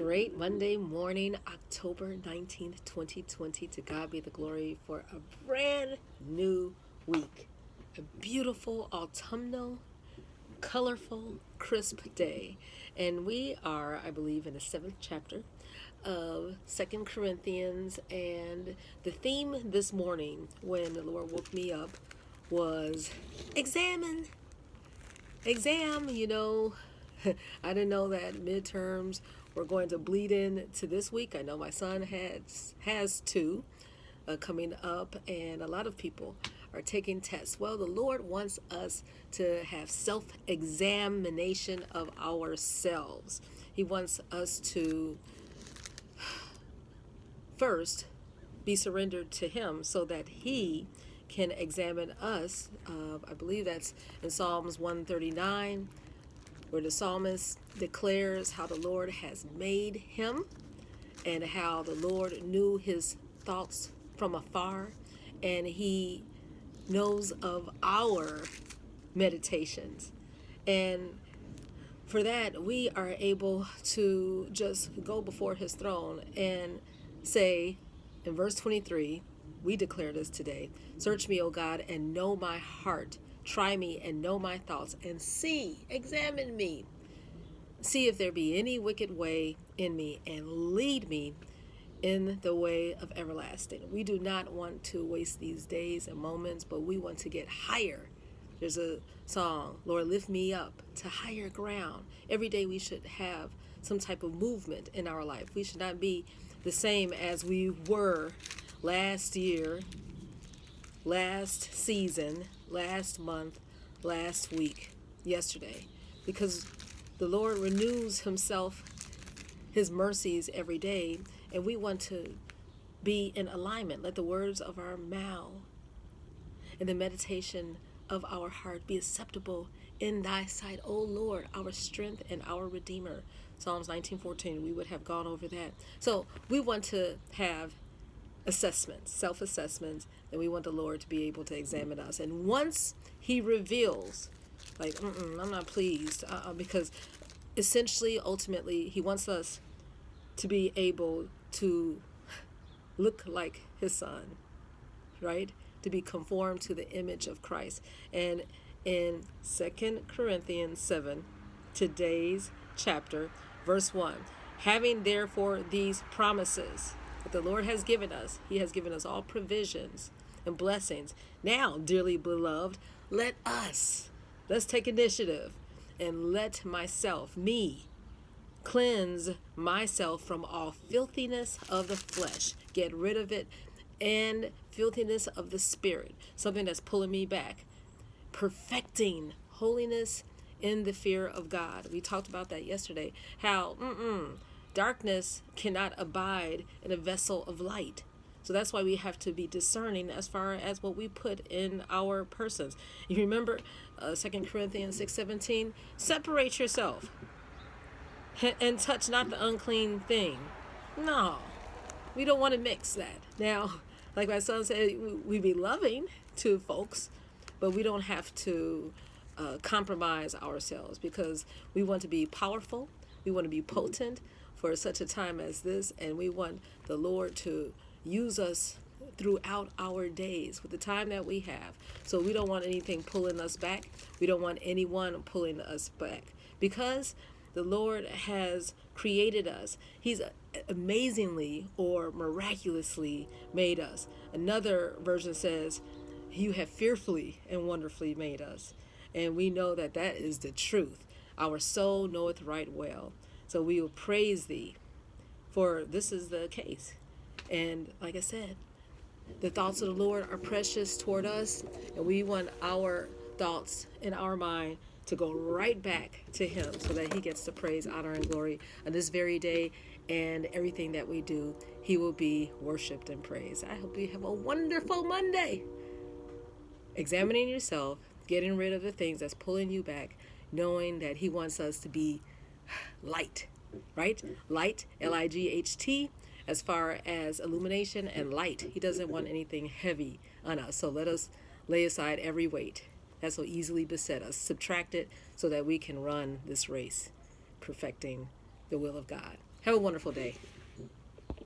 great Monday morning, October 19th, 2020. To God be the glory for a brand new week. A beautiful autumnal, colorful, crisp day. And we are, I believe, in the 7th chapter of 2 Corinthians. And the theme this morning, when the Lord woke me up, was exam. I didn't know that midterms were going to bleed in to this week. I know my son has two coming up, and a lot of people are taking tests. Well, the Lord wants us to have self-examination of ourselves. He wants us to first be surrendered to Him so that He can examine us. I believe that's in Psalms 139, where the psalmist declares how the Lord has made him and how the Lord knew his thoughts from afar, and He knows of our meditations. And for that, we are able to just go before His throne and say, in verse 23, we declare this today: search me, O God, and know my heart. Try me and know my thoughts, and examine me. See if there be any wicked way in me, and lead me in the way of everlasting. We do not want to waste these days and moments, but we want to get higher. There's a song, Lord, lift me up to higher ground. Every day we should have some type of movement in our life. We should not be the same as we were last year, last season, last month, last week, yesterday, because the Lord renews Himself, His mercies every day, and we want to be in alignment. Let the words of our mouth and the meditation of our heart be acceptable in Thy sight, O Lord, our strength and our Redeemer. Psalms 19:14, we would have gone over that. So we want to have assessments, self-assessments, and we want the Lord to be able to examine us. And once He reveals, like, I'm not pleased, because essentially, ultimately, He wants us to be able to look like His Son, right? To be conformed to the image of Christ. And in 2 Corinthians 7, today's chapter, verse 1, having therefore these promises that the Lord has given us, He has given us all provisions and blessings. Now, dearly beloved, let's take initiative and let me cleanse myself from all filthiness of the flesh, get rid of it, and filthiness of the spirit, something that's pulling me back, perfecting holiness in the fear of God. We talked about that yesterday, how darkness cannot abide in a vessel of light. So that's why we have to be discerning as far as what we put in our persons. You remember 2 Corinthians 6:17, separate yourself and touch not the unclean thing. No, we don't want to mix that. Now, like my son said, we be loving to folks, but we don't have to compromise ourselves, because we want to be powerful, we want to be potent for such a time as this, and we want the Lord to use us throughout our days with the time that we have. So we don't want anything pulling us back. We don't want anyone pulling us back, because the Lord has created us. He's amazingly or miraculously made us. Another version says, you have fearfully and wonderfully made us. And we know that that is the truth. Our soul knoweth right well. So we will praise Thee, for this is the case. And like I said, the thoughts of the Lord are precious toward us, and we want our thoughts in our mind to go right back to Him, so that He gets the praise, honor, and glory on this very day, and everything that we do, He will be worshiped and praised. I hope you have a wonderful Monday. Examining yourself, getting rid of the things that's pulling you back, knowing that He wants us to be light, right? Light, L-I-G-H-T, as far as illumination and light. He doesn't want anything heavy on us. So let us lay aside every weight that so easily beset us, subtract it, so that we can run this race, perfecting the will of God. Have a wonderful day.